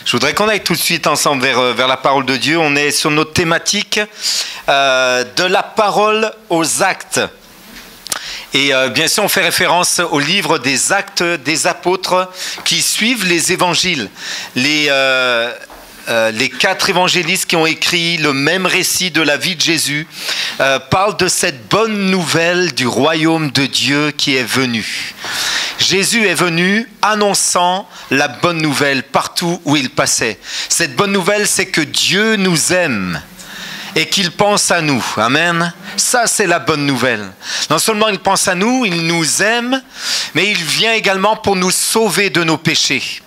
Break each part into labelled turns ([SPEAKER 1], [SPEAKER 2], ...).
[SPEAKER 1] Je voudrais qu'on aille tout de suite ensemble vers la parole de Dieu. On est sur notre thématique de la parole aux actes. Et bien sûr, on fait référence au livre des Actes des Apôtres qui suivent les évangiles. Les 4 évangélistes qui ont écrit le même récit de la vie de Jésus parlent de cette bonne nouvelle du royaume de Dieu qui est venu. Jésus est venu annonçant la bonne nouvelle partout où il passait. Cette bonne nouvelle, c'est que Dieu nous aime et qu'il pense à nous. Amen. Ça, c'est la bonne nouvelle. Non seulement il pense à nous, il nous aime, mais il vient également pour nous sauver de nos péchés.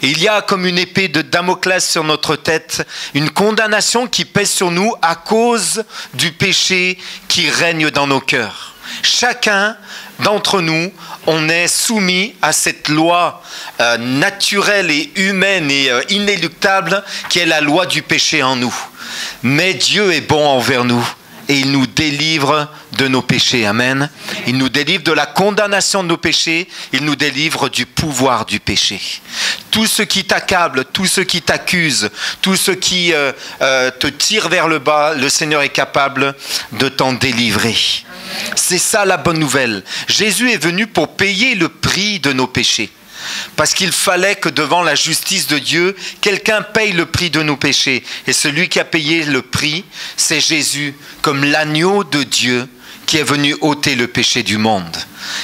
[SPEAKER 1] Et il y a comme une épée de Damoclès sur notre tête, une condamnation qui pèse sur nous à cause du péché qui règne dans nos cœurs. Chacun d'entre nous, on est soumis à cette loi naturelle et humaine et inéluctable qui est la loi du péché en nous. Mais Dieu est bon envers nous et il nous délivre de nos péchés. Amen. Il nous délivre de la condamnation de nos péchés, il nous délivre du pouvoir du péché. Tout ce qui t'accable, tout ce qui t'accuse, tout ce qui te tire vers le bas, le Seigneur est capable de t'en délivrer. C'est ça la bonne nouvelle. Jésus est venu pour payer le prix de nos péchés. Parce qu'il fallait que devant la justice de Dieu, quelqu'un paye le prix de nos péchés. Et celui qui a payé le prix, c'est Jésus, comme l'agneau de Dieu qui est venu ôter le péché du monde.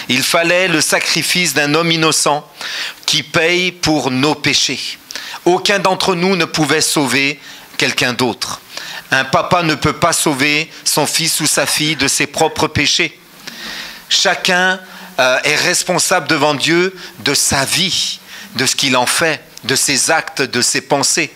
[SPEAKER 1] Il fallait le sacrifice d'un homme innocent qui paye pour nos péchés. Aucun d'entre nous ne pouvait sauver quelqu'un d'autre. Un papa ne peut pas sauver son fils ou sa fille de ses propres péchés. Chacun est responsable devant Dieu de sa vie, de ce qu'il en fait, de ses actes, de ses pensées.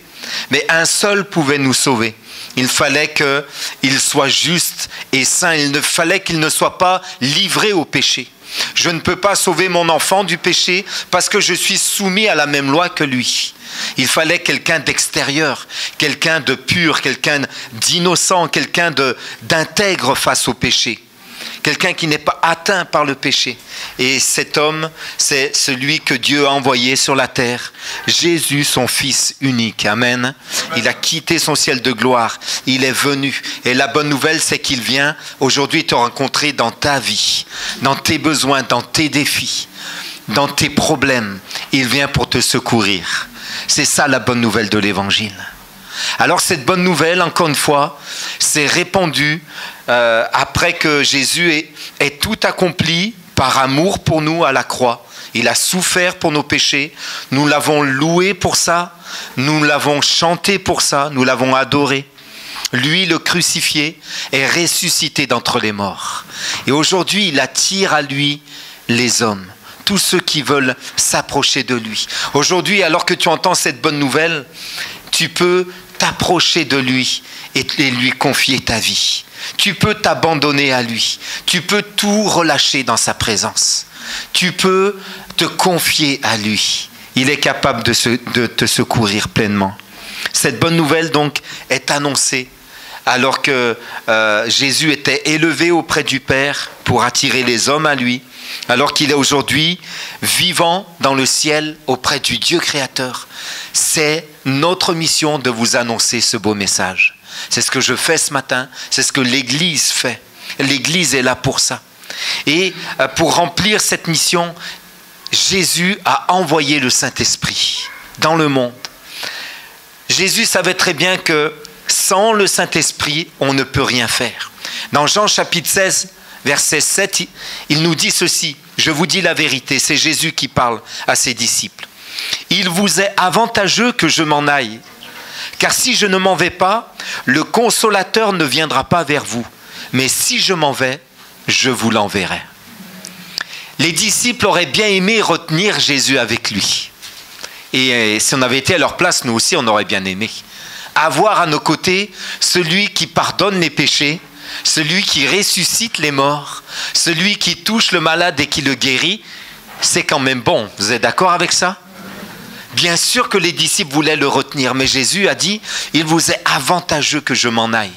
[SPEAKER 1] Mais un seul pouvait nous sauver. Il fallait qu'il soit juste et saint. Il fallait qu'il ne soit pas livré au péché. Je ne peux pas sauver mon enfant du péché parce que je suis soumis à la même loi que lui. Il fallait quelqu'un d'extérieur, quelqu'un de pur, quelqu'un d'innocent, quelqu'un d'intègre face au péché. Quelqu'un qui n'est pas atteint par le péché. Et cet homme, c'est celui que Dieu a envoyé sur la terre. Jésus, son Fils unique. Amen. Il a quitté son ciel de gloire. Il est venu. Et la bonne nouvelle, c'est qu'il vient aujourd'hui te rencontrer dans ta vie, dans tes besoins, dans tes défis, dans tes problèmes. Il vient pour te secourir. C'est ça la bonne nouvelle de l'Évangile. Alors cette bonne nouvelle, encore une fois, s'est répandue après que Jésus ait tout accompli par amour pour nous à la croix. Il a souffert pour nos péchés, nous l'avons loué pour ça, nous l'avons chanté pour ça, nous l'avons adoré. Lui, le crucifié, est ressuscité d'entre les morts. Et aujourd'hui, il attire à lui les hommes. Tous ceux qui veulent s'approcher de lui. Aujourd'hui, alors que tu entends cette bonne nouvelle, tu peux t'approcher de lui et lui confier ta vie. Tu peux t'abandonner à lui. Tu peux tout relâcher dans sa présence. Tu peux te confier à lui. Il est capable de te secourir pleinement. Cette bonne nouvelle donc est annoncée alors que Jésus était élevé auprès du Père pour attirer les hommes à lui. Alors qu'il est aujourd'hui vivant dans le ciel auprès du Dieu créateur. C'est notre mission de vous annoncer ce beau message. C'est ce que je fais ce matin, c'est ce que l'Église fait. L'Église est là pour ça. Et pour remplir cette mission, Jésus a envoyé le Saint-Esprit dans le monde. Jésus savait très bien que sans le Saint-Esprit, on ne peut rien faire. Dans Jean chapitre 16, verset 7, il nous dit ceci. Je vous dis la vérité, c'est Jésus qui parle à ses disciples. Il vous est avantageux que je m'en aille, car si je ne m'en vais pas, le Consolateur ne viendra pas vers vous. Mais si je m'en vais, je vous l'enverrai. Les disciples auraient bien aimé retenir Jésus avec lui. Et si on avait été à leur place, nous aussi, on aurait bien aimé. Avoir à nos côtés celui qui pardonne les péchés, celui qui ressuscite les morts, celui qui touche le malade et qui le guérit, c'est quand même bon. Vous êtes d'accord avec ça? Bien sûr que les disciples voulaient le retenir, mais Jésus a dit, il vous est avantageux que je m'en aille.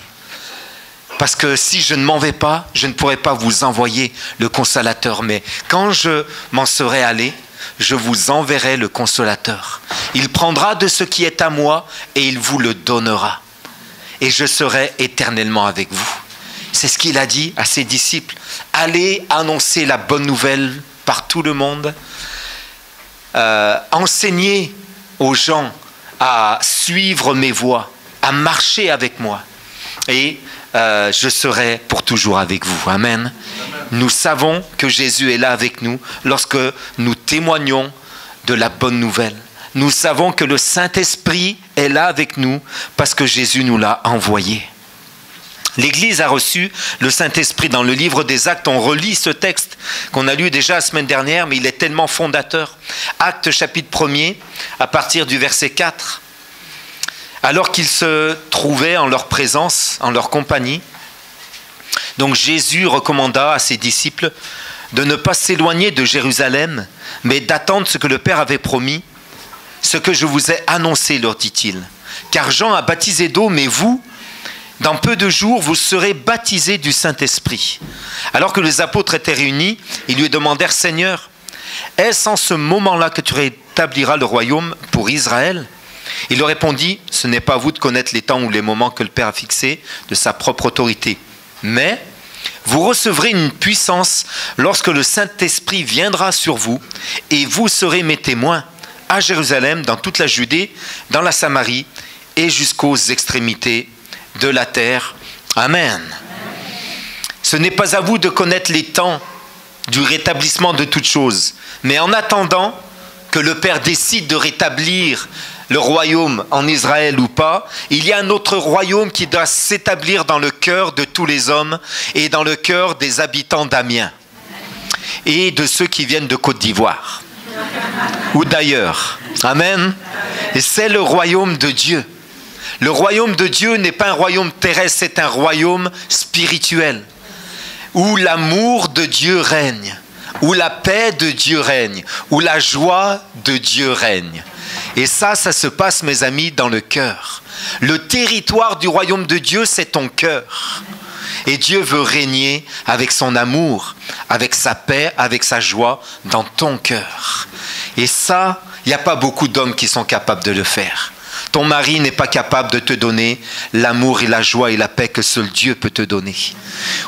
[SPEAKER 1] Parce que si je ne m'en vais pas, je ne pourrai pas vous envoyer le Consolateur. Mais quand je m'en serai allé, je vous enverrai le consolateur. Il prendra de ce qui est à moi et il vous le donnera. Et je serai éternellement avec vous. C'est ce qu'il a dit à ses disciples. Allez annoncer la bonne nouvelle par tout le monde. Enseignez aux gens à suivre mes voies, à marcher avec moi. Et je serai pour toujours avec vous. Amen. Nous savons que Jésus est là avec nous lorsque nous témoignons de la bonne nouvelle. Nous savons que le Saint-Esprit est là avec nous parce que Jésus nous l'a envoyé. L'Église a reçu le Saint-Esprit. Dans le livre des Actes, on relit ce texte qu'on a lu déjà la semaine dernière, mais il est tellement fondateur. Actes chapitre 1er, à partir du verset 4. Alors qu'ils se trouvaient en leur présence, en leur compagnie, donc Jésus recommanda à ses disciples de ne pas s'éloigner de Jérusalem, mais d'attendre ce que le Père avait promis, ce que je vous ai annoncé, leur dit-il. Car Jean a baptisé d'eau, mais vous, dans peu de jours, vous serez baptisés du Saint-Esprit. Alors que les apôtres étaient réunis, ils lui demandèrent, Seigneur, est-ce en ce moment-là que tu rétabliras le royaume pour Israël ? Il leur répondit, ce n'est pas à vous de connaître les temps ou les moments que le Père a fixés de sa propre autorité. Mais vous recevrez une puissance lorsque le Saint-Esprit viendra sur vous et vous serez mes témoins à Jérusalem, dans toute la Judée, dans la Samarie et jusqu'aux extrémités de la terre. Amen. Ce n'est pas à vous de connaître les temps du rétablissement de toutes choses, mais en attendant que le Père décide de rétablir le royaume en Israël ou pas, il y a un autre royaume qui doit s'établir dans le cœur de tous les hommes et dans le cœur des habitants d'Amiens et de ceux qui viennent de Côte d'Ivoire ou d'ailleurs. Amen. Et c'est le royaume de Dieu. Le royaume de Dieu n'est pas un royaume terrestre, c'est un royaume spirituel où l'amour de Dieu règne, où la paix de Dieu règne, où la joie de Dieu règne. Et ça se passe, mes amis, dans le cœur. Le territoire du royaume de Dieu, c'est ton cœur. Et Dieu veut régner avec son amour, avec sa paix, avec sa joie dans ton cœur. Et ça, il n'y a pas beaucoup d'hommes qui sont capables de le faire. Ton mari n'est pas capable de te donner l'amour et la joie et la paix que seul Dieu peut te donner.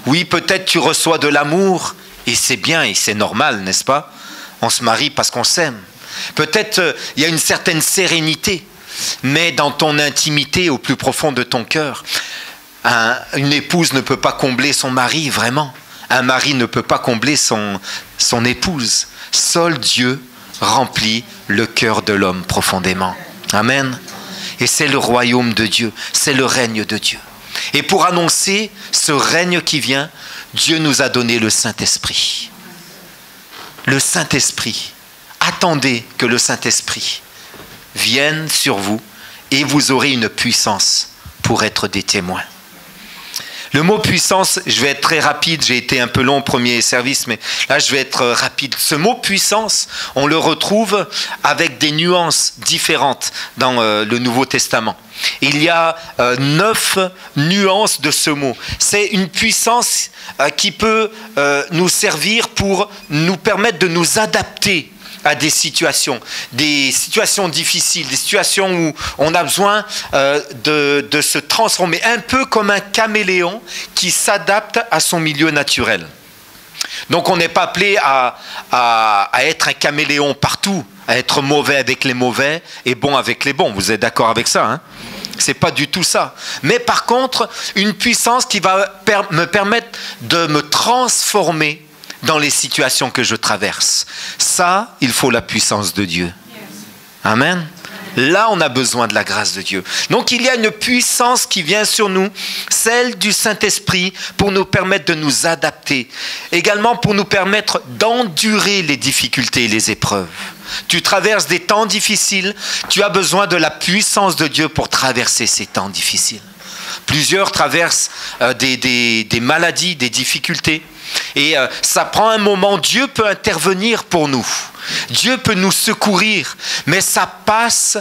[SPEAKER 1] Oui, peut-être tu reçois de l'amour, et c'est bien et c'est normal, n'est-ce pas? On se marie parce qu'on s'aime. Peut-être il y a une certaine sérénité, mais dans ton intimité, au plus profond de ton cœur, une épouse ne peut pas combler son mari, vraiment. Un mari ne peut pas combler son épouse. Seul Dieu remplit le cœur de l'homme profondément. Amen. Et c'est le royaume de Dieu, c'est le règne de Dieu. Et pour annoncer ce règne qui vient, Dieu nous a donné le Saint-Esprit. Le Saint-Esprit. Attendez que le Saint-Esprit vienne sur vous et vous aurez une puissance pour être des témoins. Le mot puissance, je vais être très rapide, j'ai été un peu long au premier service, mais là je vais être rapide. Ce mot puissance, on le retrouve avec des nuances différentes dans le Nouveau Testament. Il y a 9 nuances de ce mot. C'est une puissance qui peut nous servir pour nous permettre de nous adapter à des situations difficiles, des situations où on a besoin de se transformer, un peu comme un caméléon qui s'adapte à son milieu naturel. Donc on n'est pas appelé à être un caméléon partout, à être mauvais avec les mauvais et bon avec les bons. Vous êtes d'accord avec ça, hein? C'est pas du tout ça. Mais par contre, une puissance qui va me permettre de me transformer dans les situations que je traverse. Ça, il faut la puissance de Dieu. Amen. Là, on a besoin de la grâce de Dieu. Donc, il y a une puissance qui vient sur nous, celle du Saint-Esprit, pour nous permettre de nous adapter. Également pour nous permettre d'endurer les difficultés et les épreuves. Tu traverses des temps difficiles, tu as besoin de la puissance de Dieu pour traverser ces temps difficiles. Plusieurs traversent des maladies, des difficultés. Et ça prend un moment. Dieu peut intervenir pour nous. Dieu peut nous secourir. Mais ça passe,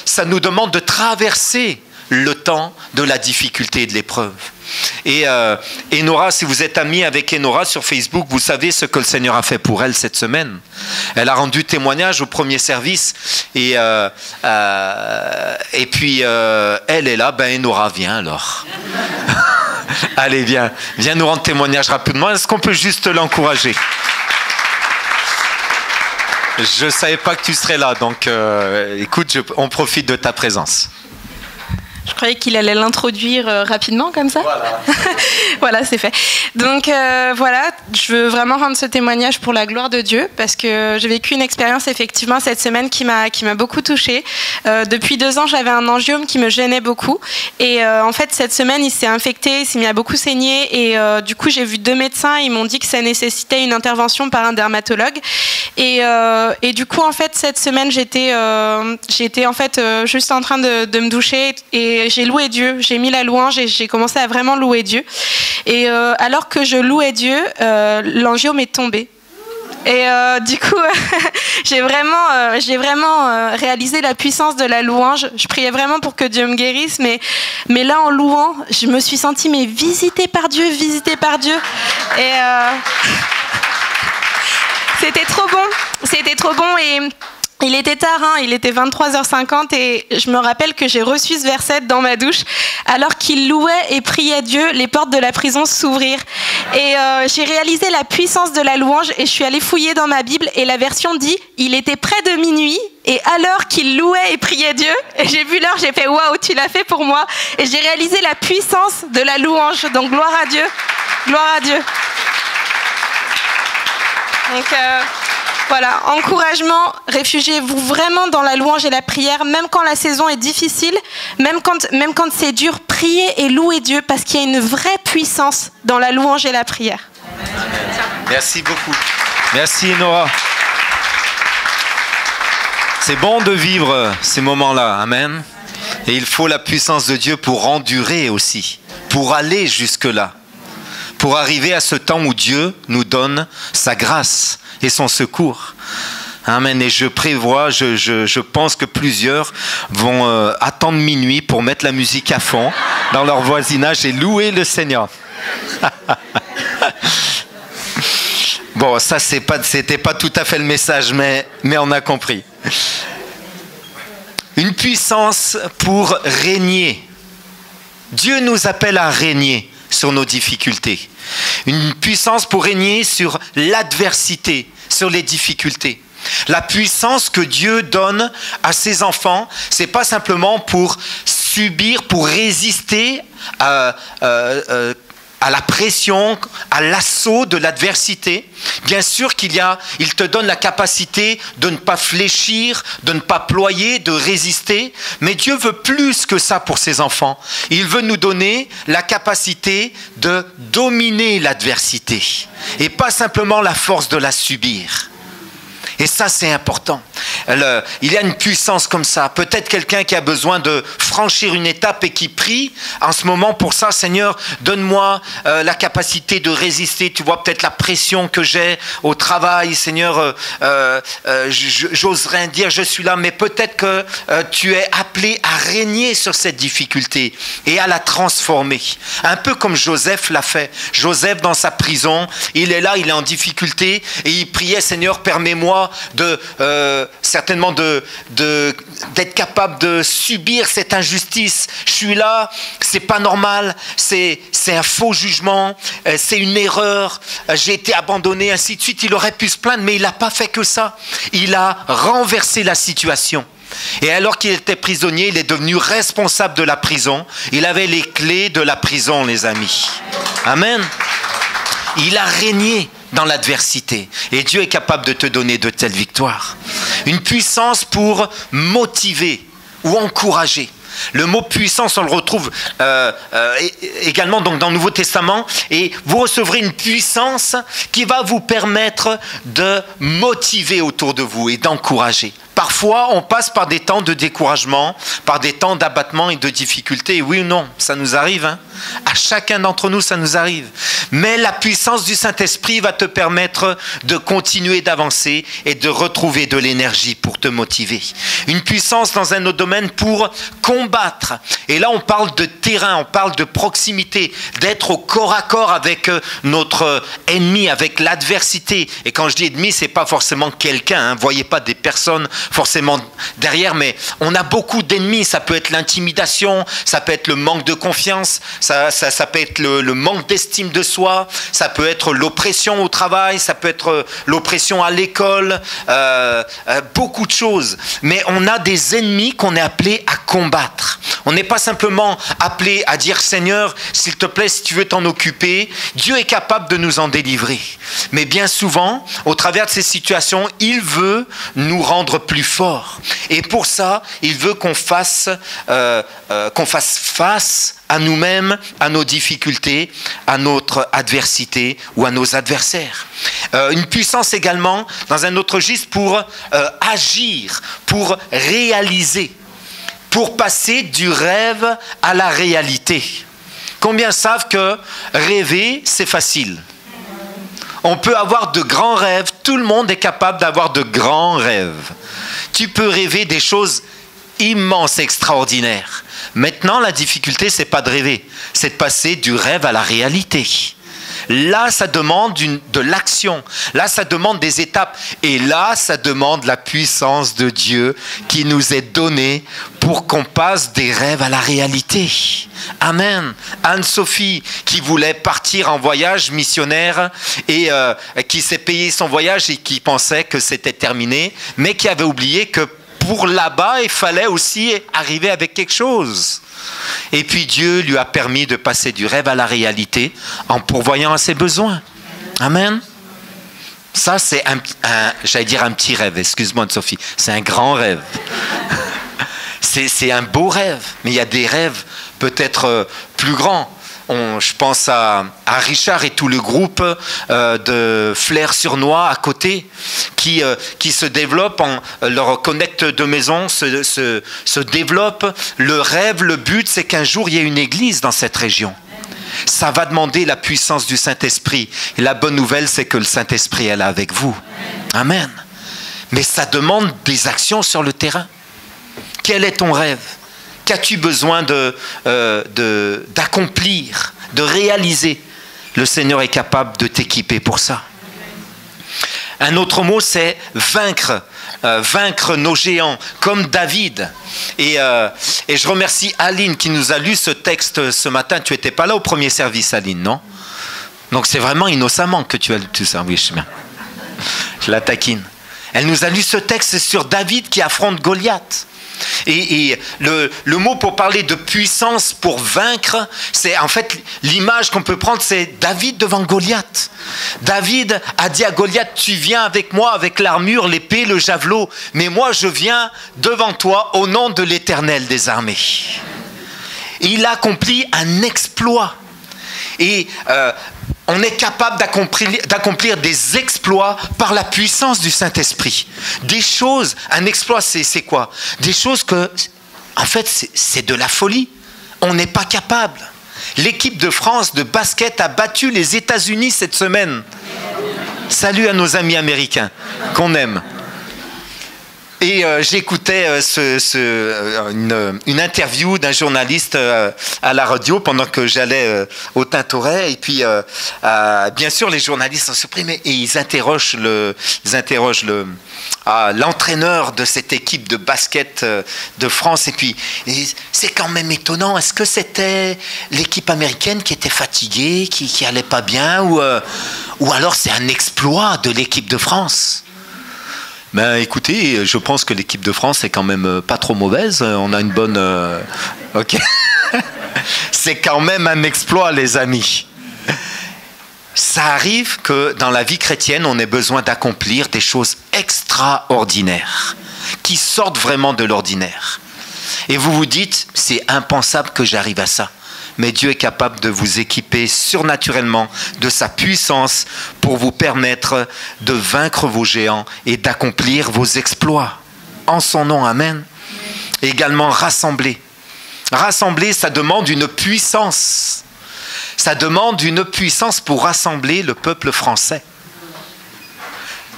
[SPEAKER 1] ça nous demande de traverser le temps de la difficulté et de l'épreuve. Et Enora, si vous êtes amis avec Enora sur Facebook, vous savez ce que le Seigneur a fait pour elle cette semaine. Elle a rendu témoignage au premier service et puis elle est là. Ben Enora, viens alors. Allez, viens nous rendre témoignage rapidement. Est-ce qu'on peut juste l'encourager? Je ne savais pas que tu serais là, donc écoute, on profite de ta présence.
[SPEAKER 2] Je croyais qu'il allait l'introduire rapidement comme ça.
[SPEAKER 1] Voilà,
[SPEAKER 2] voilà, c'est fait. Donc voilà, je veux vraiment rendre ce témoignage pour la gloire de Dieu parce que j'ai vécu une expérience effectivement cette semaine qui m'a beaucoup touchée. Depuis 2 ans, j'avais un angiome qui me gênait beaucoup et en fait cette semaine, il s'est infecté, il s'est mis à beaucoup saigner et du coup j'ai vu 2 médecins, ils m'ont dit que ça nécessitait une intervention par un dermatologue et du coup en fait cette semaine j'étais en fait juste en train de me doucher et j'ai loué Dieu, j'ai mis la louange et j'ai commencé à vraiment louer Dieu. Et alors que je louais Dieu, l'angiome est tombé. Et du coup, j'ai vraiment réalisé la puissance de la louange. Je priais vraiment pour que Dieu me guérisse, mais là, en louant, je me suis sentie visitée par Dieu. Et c'était trop bon et... Il était tard, il était 23h50 et je me rappelle que j'ai reçu ce verset dans ma douche. Alors qu'il louait et priait Dieu, les portes de la prison s'ouvrirent. Et j'ai réalisé la puissance de la louange et je suis allée fouiller dans ma Bible et la version dit « Il était près de minuit et alors qu'il louait et priait Dieu, et j'ai vu l'heure, j'ai fait « Waouh, tu l'as fait pour moi !» Et j'ai réalisé la puissance de la louange. Donc gloire à Dieu, gloire à Dieu. Donc... Voilà, encouragement, réfugiez-vous vraiment dans la louange et la prière, même quand la saison est difficile, même quand c'est dur, priez et louez Dieu parce qu'il y a une vraie puissance dans la louange et la prière.
[SPEAKER 1] Amen. Merci beaucoup. Merci Nora. C'est bon de vivre ces moments-là, amen. Et il faut la puissance de Dieu pour endurer aussi, pour aller jusque-là, pour arriver à ce temps où Dieu nous donne sa grâce et son secours. Amen. Et je prévois, je pense que plusieurs vont attendre minuit pour mettre la musique à fond dans leur voisinage et louer le Seigneur. Bon, ça c'était pas tout à fait le message, mais on a compris. Une puissance pour régner. Dieu nous appelle à régner sur nos difficultés. Une puissance pour régner sur l'adversité, sur les difficultés. La puissance que Dieu donne à ses enfants, c'est pas simplement pour subir, pour résister à la pression, à l'assaut de l'adversité. Bien sûr il te donne la capacité de ne pas fléchir, de ne pas ployer, de résister. Mais Dieu veut plus que ça pour ses enfants. Il veut nous donner la capacité de dominer l'adversité et pas simplement la force de la subir. Et ça, c'est important. Il y a une puissance comme ça. Peut-être quelqu'un qui a besoin de franchir une étape et qui prie en ce moment pour ça. Seigneur, donne-moi la capacité de résister. Tu vois peut-être la pression que j'ai au travail. Seigneur, j'ose rien dire, je suis là. Mais peut-être que tu es appelé à régner sur cette difficulté et à la transformer. Un peu comme Joseph l'a fait. Joseph, dans sa prison, il est là, il est en difficulté et il priait, Seigneur, permets-moi certainement d'être capable de subir cette injustice. Je suis là, c'est pas normal, c'est un faux jugement, c'est une erreur, j'ai été abandonné, ainsi de suite. Il aurait pu se plaindre, mais il n'a pas fait que ça. Il a renversé la situation. Et alors qu'il était prisonnier, il est devenu responsable de la prison. Il avait les clés de la prison, les amis. Amen. Il a régné dans l'adversité. Et Dieu est capable de te donner de telles victoires. Une puissance pour motiver ou encourager. Le mot puissance, on le retrouve également donc, dans le Nouveau Testament. Et vous recevrez une puissance qui va vous permettre de motiver autour de vous et d'encourager. Parfois, on passe par des temps de découragement, par des temps d'abattement et de difficultés. Et oui ou non, ça nous arrive. Hein? À chacun d'entre nous, ça nous arrive. Mais la puissance du Saint-Esprit va te permettre de continuer d'avancer et de retrouver de l'énergie pour te motiver. Une puissance dans un autre domaine pour combattre. Et là, on parle de terrain, on parle de proximité, d'être au corps à corps avec notre ennemi, avec l'adversité. Et quand je dis ennemi, c'est pas forcément quelqu'un, hein. Voyez pas des personnes forcément derrière, mais on a beaucoup d'ennemis. Ça peut être l'intimidation, ça peut être le manque de confiance, ça peut être le manque d'estime de soi, ça peut être l'oppression au travail, ça peut être l'oppression à l'école, beaucoup de choses. Mais on a des ennemis qu'on est appelé à combattre. On n'est pas simplement appelé à dire Seigneur, s'il te plaît, si tu veux t'en occuper, Dieu est capable de nous en délivrer. Mais bien souvent, au travers de ces situations, il veut nous rendre plus forts. Et pour ça, il veut qu'on fasse face à nous-mêmes, à nos difficultés, à notre adversité ou à nos adversaires. Une puissance également, dans un autre registre, pour agir, pour réaliser, pour passer du rêve à la réalité. Combien savent que rêver, c'est facile? On peut avoir de grands rêves, tout le monde est capable d'avoir de grands rêves. Tu peux rêver des choses immenses, extraordinaires. Maintenant, la difficulté, c'est pas de rêver, c'est de passer du rêve à la réalité. Là, ça demande de l'action. Là, ça demande des étapes. Et là, ça demande la puissance de Dieu qui nous est donnée pour qu'on passe des rêves à la réalité. Amen. Anne-Sophie, qui voulait partir en voyage missionnaire et qui s'est payé son voyage et qui pensait que c'était terminé, mais qui avait oublié que pour là-bas, il fallait aussi arriver avec quelque chose. Et puis Dieu lui a permis de passer du rêve à la réalité en pourvoyant à ses besoins. Amen. Ça, c'est j'allais dire un petit rêve, excuse-moi Sophie, c'est un grand rêve. C'est un beau rêve, mais il y a des rêves peut-être plus grands. Je pense à Richard et tout le groupe de Flers-sur-Noix à côté qui se développe, leur connecte de maison se développe. Le rêve, le but, c'est qu'un jour il y ait une église dans cette région. Ça va demander la puissance du Saint-Esprit. Et la bonne nouvelle, c'est que le Saint-Esprit est là avec vous. Amen. Mais ça demande des actions sur le terrain. Quel est ton rêve ? Qu'as-tu besoin d'accomplir, de réaliser? Le Seigneur est capable de t'équiper pour ça. Un autre mot, c'est vaincre. Vaincre nos géants, comme David. Et je remercie Aline qui nous a lu ce texte ce matin. Tu n'étais pas là au premier service, Aline, non? Donc c'est vraiment innocemment que tu as lu tout ça. Oui, je sais bien. Je la taquine. Elle nous a lu ce texte sur David qui affronte Goliath. Et le mot pour parler de puissance, pour vaincre, c'est en fait l'image qu'on peut prendre, c'est David devant Goliath. David a dit à Goliath, tu viens avec moi avec l'armure, l'épée, le javelot, mais moi je viens devant toi au nom de l'Éternel des armées. Il a accompli un exploit. Et on est capable d'accomplir des exploits par la puissance du Saint-Esprit. Des choses, un exploit, c'est quoi? Des choses que, en fait, c'est de la folie. On n'est pas capable. L'équipe de France de basket a battu les États-Unis cette semaine. Salut à nos amis américains, qu'on aime. Et j'écoutais une interview d'un journaliste à la radio pendant que j'allais au Tintoret. Et puis, bien sûr, les journalistes sont surpris, mais ils interrogent l'entraîneur de cette équipe de basket de France. Et puis, c'est quand même étonnant. Est-ce que c'était l'équipe américaine qui était fatiguée, qui allait pas bien, ou alors c'est un exploit de l'équipe de France? Ben écoutez, je pense que l'équipe de France est quand même pas trop mauvaise. On a une bonne... Ok. C'est quand même un exploit, les amis. Ça arrive que dans la vie chrétienne, on ait besoin d'accomplir des choses extraordinaires, qui sortent vraiment de l'ordinaire. Et vous vous dites, c'est impensable que j'arrive à ça. Mais Dieu est capable de vous équiper surnaturellement de sa puissance pour vous permettre de vaincre vos géants et d'accomplir vos exploits. En son nom, amen. Et également rassembler. Rassembler, ça demande une puissance. Ça demande une puissance pour rassembler le peuple français.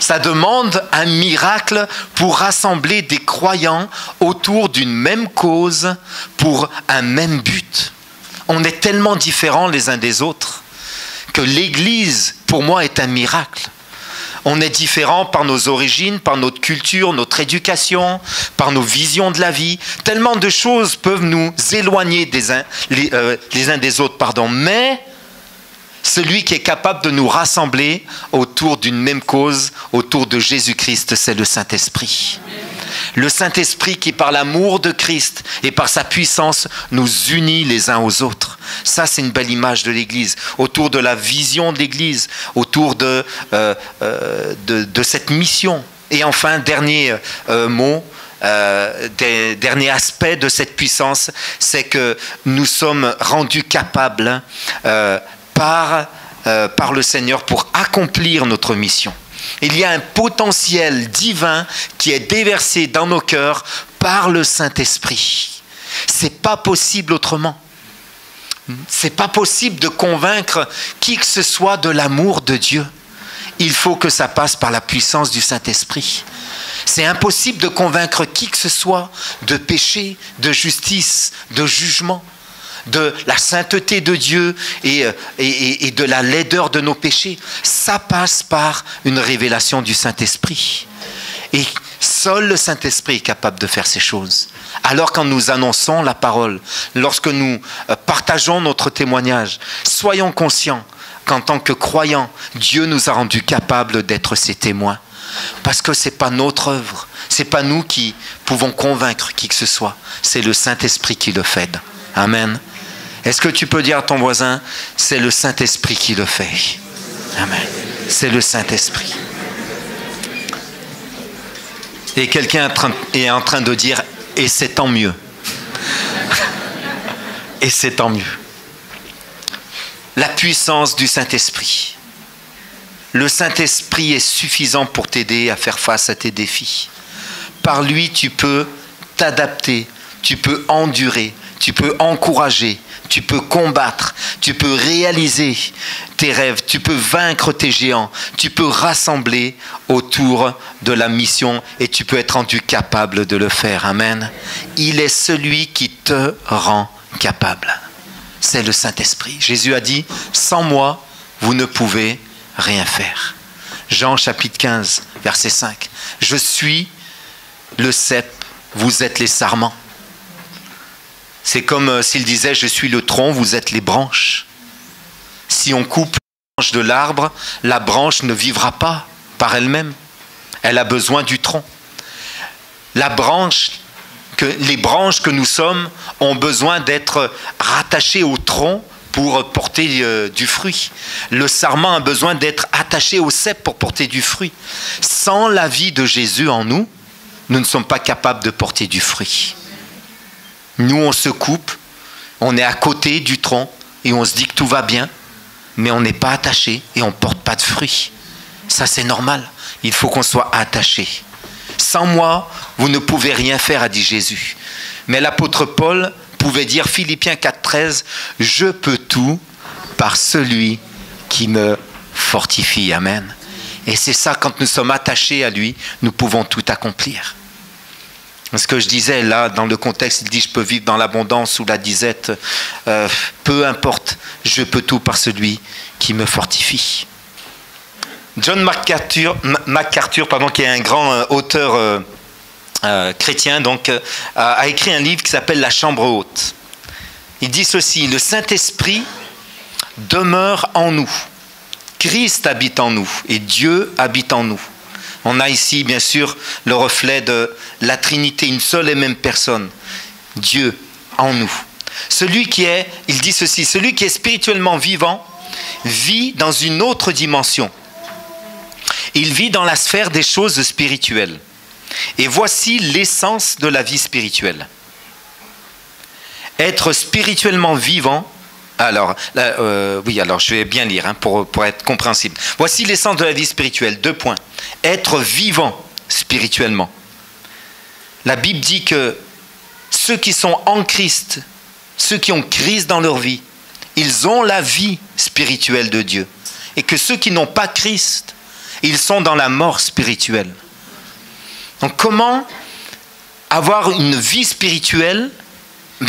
[SPEAKER 1] Ça demande un miracle pour rassembler des croyants autour d'une même cause, pour un même but. On est tellement différents les uns des autres que l'Église, pour moi, est un miracle. On est différents par nos origines, par notre culture, notre éducation, par nos visions de la vie. Tellement de choses peuvent nous éloigner les uns des autres. Mais celui qui est capable de nous rassembler autour d'une même cause, autour de Jésus-Christ, c'est le Saint-Esprit. Le Saint-Esprit qui, par l'amour de Christ et par sa puissance, nous unit les uns aux autres. Ça, c'est une belle image de l'Église, autour de la vision de l'Église, autour de cette mission. Et enfin, dernier mot, dernier aspect de cette puissance, c'est que nous sommes rendus capables par le Seigneur pour accomplir notre mission. Il y a un potentiel divin qui est déversé dans nos cœurs par le Saint-Esprit. C'est pas possible autrement. C'est pas possible de convaincre qui que ce soit de l'amour de Dieu. Il faut que ça passe par la puissance du Saint-Esprit. C'est impossible de convaincre qui que ce soit de péché, de justice, de jugement, de la sainteté de Dieu et de la laideur de nos péchés. Ça passe par une révélation du Saint-Esprit. Et seul le Saint-Esprit est capable de faire ces choses. Alors quand nous annonçons la parole, lorsque nous partageons notre témoignage, soyons conscients qu'en tant que croyants, Dieu nous a rendus capables d'être ses témoins. Parce que ce n'est pas notre œuvre, ce n'est pas nous qui pouvons convaincre qui que ce soit, c'est le Saint-Esprit qui le fait. Amen. Est-ce que tu peux dire à ton voisin, c'est le Saint-Esprit qui le fait? Amen. C'est le Saint-Esprit. Et quelqu'un est en train de dire, et c'est tant mieux. Et c'est tant mieux. La puissance du Saint-Esprit. Le Saint-Esprit est suffisant pour t'aider à faire face à tes défis. Par lui, tu peux t'adapter, tu peux endurer, tu peux encourager, tu peux combattre, tu peux réaliser tes rêves, tu peux vaincre tes géants, tu peux rassembler autour de la mission et tu peux être rendu capable de le faire. Amen. Il est celui qui te rend capable. C'est le Saint-Esprit. Jésus a dit, sans moi, vous ne pouvez rien faire. Jean chapitre 15, verset 5. Je suis le cep, vous êtes les sarments. C'est comme s'il disait, je suis le tronc, vous êtes les branches. Si on coupe la branche de l'arbre, la branche ne vivra pas par elle-même. Elle a besoin du tronc. Les branches que nous sommes ont besoin d'être rattachées au tronc pour porter du fruit. Le sarment a besoin d'être attaché au cep pour porter du fruit. Sans la vie de Jésus en nous, nous ne sommes pas capables de porter du fruit. Nous, on se coupe, on est à côté du tronc et on se dit que tout va bien, mais on n'est pas attaché et on ne porte pas de fruits. Ça, c'est normal. Il faut qu'on soit attaché. Sans moi, vous ne pouvez rien faire, a dit Jésus. Mais l'apôtre Paul pouvait dire, Philippiens 4,13, « Je peux tout par celui qui me fortifie. » Amen. Et c'est ça, quand nous sommes attachés à lui, nous pouvons tout accomplir. Ce que je disais là, dans le contexte, il dit, je peux vivre dans l'abondance ou la disette, peu importe, je peux tout par celui qui me fortifie. John MacArthur, qui est un grand auteur chrétien, donc, a écrit un livre qui s'appelle La Chambre haute. Il dit ceci, le Saint-Esprit demeure en nous, Christ habite en nous et Dieu habite en nous. On a ici, bien sûr, le reflet de la Trinité, une seule et même personne, Dieu en nous. Il dit ceci, celui qui est spirituellement vivant vit dans une autre dimension. Il vit dans la sphère des choses spirituelles. Et voici l'essence de la vie spirituelle. Être spirituellement vivant, alors je vais bien lire pour être compréhensible. Voici l'essence de la vie spirituelle, 2 points. Être vivant spirituellement. La Bible dit que ceux qui sont en Christ, ceux qui ont Christ dans leur vie, ils ont la vie spirituelle de Dieu. Et que ceux qui n'ont pas Christ, ils sont dans la mort spirituelle. Donc comment avoir une vie spirituelle?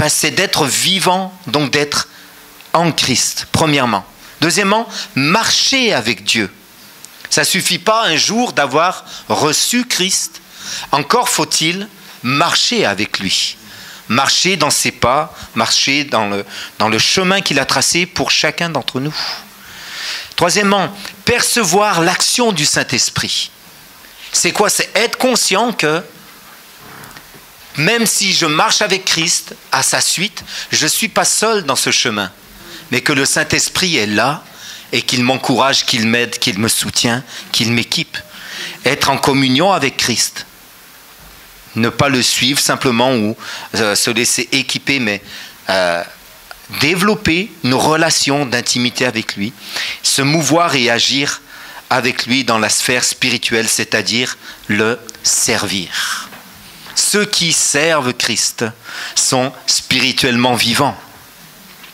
[SPEAKER 1] C'est d'être vivant, donc d'être en Christ, premièrement. Deuxièmement, marcher avec Dieu. Ça ne suffit pas un jour d'avoir reçu Christ. Encore faut-il marcher avec lui. Marcher dans ses pas, marcher dans le chemin qu'il a tracé pour chacun d'entre nous. Troisièmement, percevoir l'action du Saint-Esprit. C'est quoi? C'est être conscient que même si je marche avec Christ à sa suite, je ne suis pas seul dans ce chemin, mais que le Saint-Esprit est là et qu'il m'encourage, qu'il m'aide, qu'il me soutient, qu'il m'équipe. Être en communion avec Christ. Ne pas le suivre simplement ou se laisser équiper, mais développer une relation d'intimité avec lui, se mouvoir et agir avec lui dans la sphère spirituelle, c'est-à-dire le servir. Ceux qui servent Christ sont spirituellement vivants.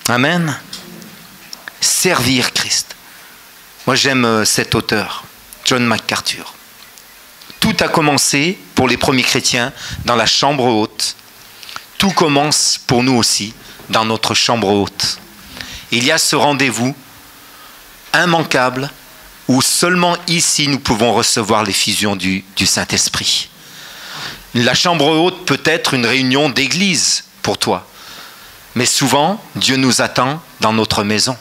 [SPEAKER 1] Amen. Servir Christ. Moi j'aime cet auteur, John MacArthur. Tout a commencé pour les premiers chrétiens dans la chambre haute. Tout commence pour nous aussi dans notre chambre haute. Il y a ce rendez-vous immanquable où seulement ici nous pouvons recevoir l'effusion du Saint-Esprit. La chambre haute peut être une réunion d'église pour toi. Mais souvent, Dieu nous attend dans notre maison.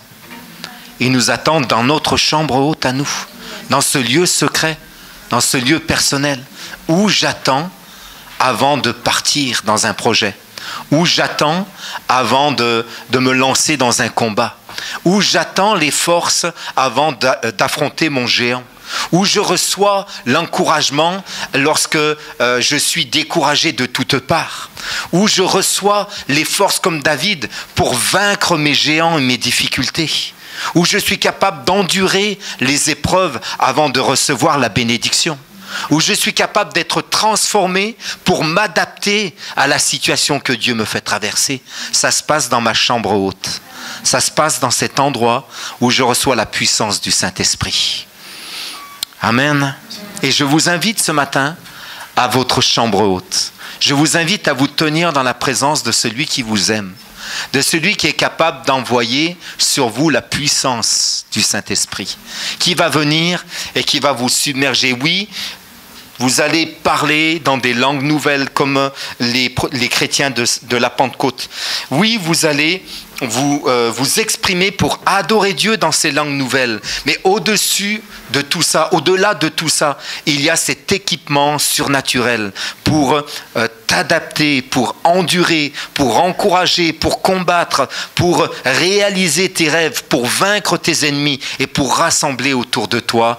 [SPEAKER 1] Il nous attend dans notre chambre haute à nous, dans ce lieu secret, dans ce lieu personnel, où j'attends avant de partir dans un projet, où j'attends avant de me lancer dans un combat, où j'attends les forces avant d'affronter mon géant, où je reçois l'encouragement lorsque je suis découragé de toutes parts, où je reçois les forces comme David pour vaincre mes géants et mes difficultés, où je suis capable d'endurer les épreuves avant de recevoir la bénédiction, où je suis capable d'être transformé pour m'adapter à la situation que Dieu me fait traverser. Ça se passe dans ma chambre haute. Ça se passe dans cet endroit où je reçois la puissance du Saint-Esprit. Amen. Et je vous invite ce matin à votre chambre haute. Je vous invite à vous tenir dans la présence de celui qui vous aime, de celui qui est capable d'envoyer sur vous la puissance du Saint-Esprit, qui va venir et qui va vous submerger. Oui, vous allez parler dans des langues nouvelles comme les chrétiens de la Pentecôte. Oui, vous allez vous exprimer pour adorer Dieu dans ces langues nouvelles. Mais au-dessus de tout ça, au-delà de tout ça, il y a cet équipement surnaturel pour t'adapter, pour endurer, pour encourager, pour combattre, pour réaliser tes rêves, pour vaincre tes ennemis et pour rassembler autour de toi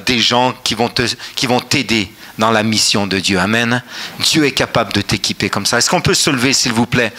[SPEAKER 1] des gens qui vont t'aider dans la mission de Dieu. Amen. Dieu est capable de t'équiper comme ça. Est-ce qu'on peut se lever, s'il vous plaît ?